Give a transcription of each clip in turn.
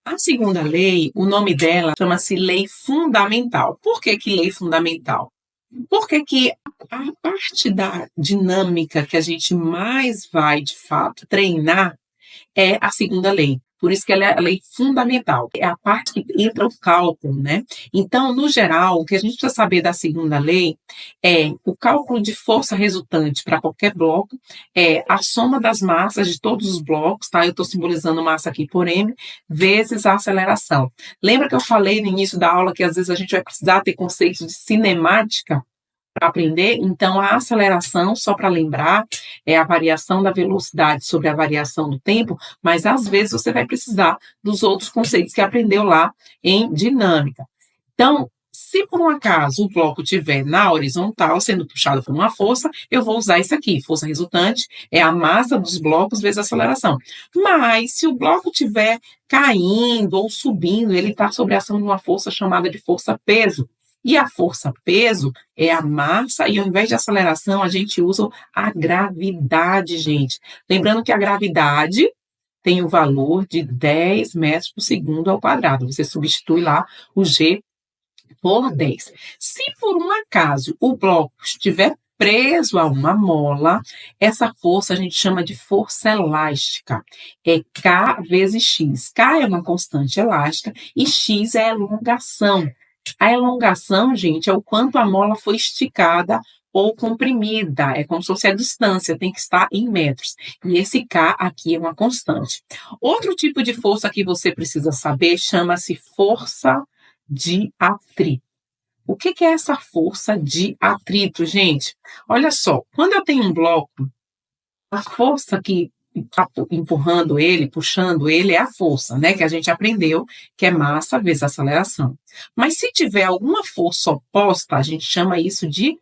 A segunda lei, o nome dela chama-se lei fundamental. Por que que lei fundamental? Porque que a parte da dinâmica que a gente mais vai, de fato, treinar é a segunda lei. Por isso que ela é a lei fundamental. É a parte que entra o cálculo, né? Então, no geral, o que a gente precisa saber da segunda lei é o cálculo de força resultante para qualquer bloco, é a soma das massas de todos os blocos, tá? Eu estou simbolizando massa aqui por M, vezes a aceleração. Lembra que eu falei no início da aula que às vezes a gente vai precisar ter conceitos de cinemática para aprender? Então, a aceleração, só para lembrar, é a variação da velocidade sobre a variação do tempo, mas às vezes você vai precisar dos outros conceitos que aprendeu lá em dinâmica. Então, se por um acaso o bloco estiver na horizontal, sendo puxado por uma força, eu vou usar isso aqui. Força resultante é a massa dos blocos vezes a aceleração. Mas, se o bloco estiver caindo ou subindo, ele está sob a ação de uma força chamada de força-peso. E a força-peso é a massa, e ao invés de aceleração, a gente usa a gravidade, gente. Lembrando que a gravidade tem o valor de 10 metros por segundo ao quadrado. Você substitui lá o G por 10. Se por um acaso o bloco estiver preso a uma mola, essa força a gente chama de força elástica. É K vezes X. K é uma constante elástica e X é a elongação. A elongação, gente, é o quanto a mola foi esticada ou comprimida. É como se fosse a distância, tem que estar em metros. E esse K aqui é uma constante. Outro tipo de força que você precisa saber chama-se força de atrito. O que é essa força de atrito, gente? Olha só, quando eu tenho um bloco, a força que está empurrando ele, puxando ele, é a força, né? Que a gente aprendeu, que é massa vezes aceleração. Mas se tiver alguma força oposta, a gente chama isso de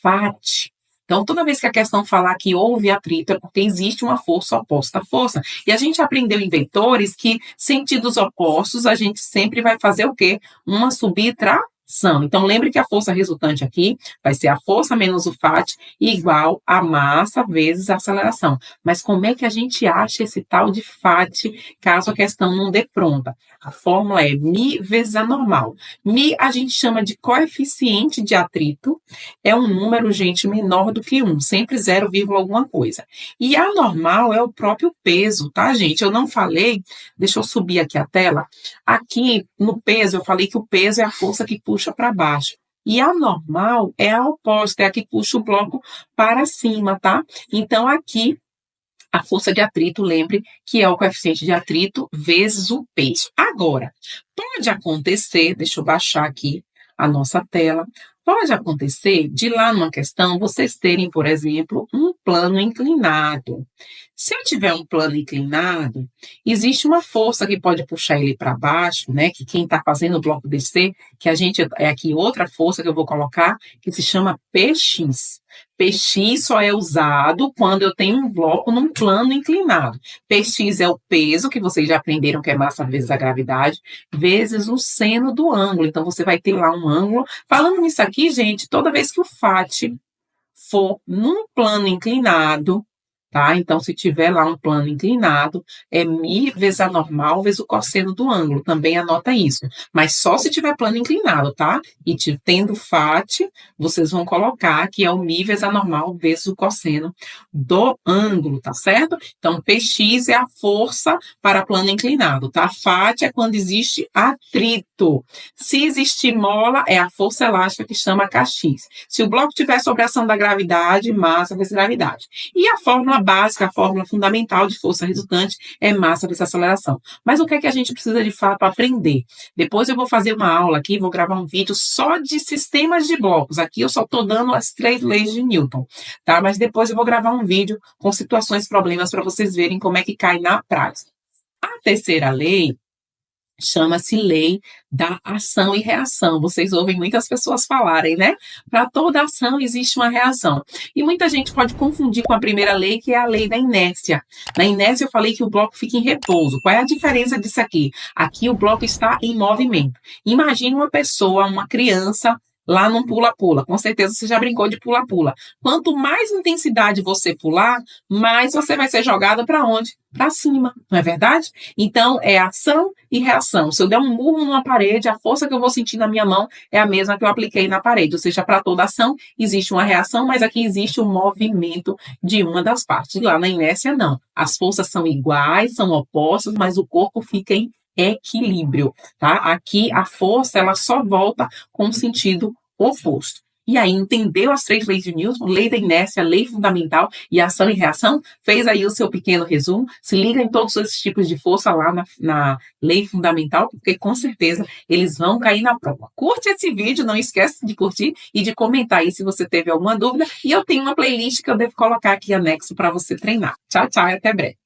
FAT. Então, toda vez que a questão falar que houve atrito, é porque existe uma força oposta à força. E a gente aprendeu em vetores que sentidos opostos, a gente sempre vai fazer o quê? Uma subtração. Então, lembre que a força resultante aqui vai ser a força menos o FAT igual a massa vezes a aceleração. Mas como é que a gente acha esse tal de FAT, caso a questão não dê pronta? A fórmula é μ vezes a normal. μ a gente chama de coeficiente de atrito, é um número, gente, menor do que 1, sempre 0, alguma coisa. E a normal é o próprio peso, tá, gente? Eu não falei, deixa eu subir aqui a tela. Aqui, no peso, eu falei que o peso é a força que puxa para baixo. E a normal é a oposta, é a que puxa o bloco para cima, tá? Então, aqui, a força de atrito, lembre que é o coeficiente de atrito vezes o peso. Agora, pode acontecer, deixa eu baixar aqui a nossa tela, pode acontecer de lá numa questão vocês terem, por exemplo, um plano inclinado. Se eu tiver um plano inclinado, existe uma força que pode puxar ele para baixo, né? Que quem está fazendo o bloco descer, que a gente é aqui outra força que eu vou colocar, que se chama PX. PX só é usado quando eu tenho um bloco num plano inclinado. PX é o peso, que vocês já aprenderam que é massa vezes a gravidade, vezes o seno do ângulo. Então, você vai ter lá um ângulo. Falando nisso aqui, gente, toda vez que o FAT for num plano inclinado, tá? Então, se tiver lá um plano inclinado, é μ vezes a normal vezes o cosseno do ângulo. Também anota isso. Mas só se tiver plano inclinado, tá? E tendo FAT, vocês vão colocar que é o μ vezes a normal vezes o cosseno do ângulo, tá certo? Então, Px é a força para plano inclinado, tá? FAT é quando existe atrito. Se existir mola, é a força elástica que chama Kx. Se o bloco tiver sob a ação da gravidade, massa vezes gravidade. E a fórmula básica, a fórmula fundamental de força resultante é massa vezes aceleração. Mas o que é que a gente precisa de fato aprender? Depois eu vou fazer uma aula aqui, vou gravar um vídeo só de sistemas de blocos. Aqui eu só estou dando as 3 leis de Newton, tá? Mas depois eu vou gravar um vídeo com situações, problemas para vocês verem como é que cai na prática. A terceira lei chama-se lei da ação e reação. Vocês ouvem muitas pessoas falarem, né? Para toda ação existe uma reação. E muita gente pode confundir com a primeira lei, que é a lei da inércia. Na inércia eu falei que o bloco fica em repouso. Qual é a diferença disso aqui? Aqui o bloco está em movimento. Imagine uma pessoa, uma criança, lá no pula-pula. Com certeza você já brincou de pula-pula. Quanto mais intensidade você pular, mais você vai ser jogada para onde? Para cima, não é verdade? Então, é ação e reação. Se eu der um murro numa parede, a força que eu vou sentir na minha mão é a mesma que eu apliquei na parede. Ou seja, para toda ação existe uma reação, mas aqui existe um movimento de uma das partes. Lá na inércia, não. As forças são iguais, são opostas, mas o corpo fica em equilíbrio, tá? Aqui a força ela só volta com o sentido oposto. E aí, entendeu as 3 leis de Newton, lei da inércia, lei fundamental e ação e reação? Fez aí o seu pequeno resumo? Se liga em todos esses tipos de força lá na lei fundamental, porque com certeza eles vão cair na prova. Curte esse vídeo, não esquece de curtir e de comentar aí se você teve alguma dúvida. E eu tenho uma playlist que eu devo colocar aqui anexo para você treinar. Tchau, tchau e até breve.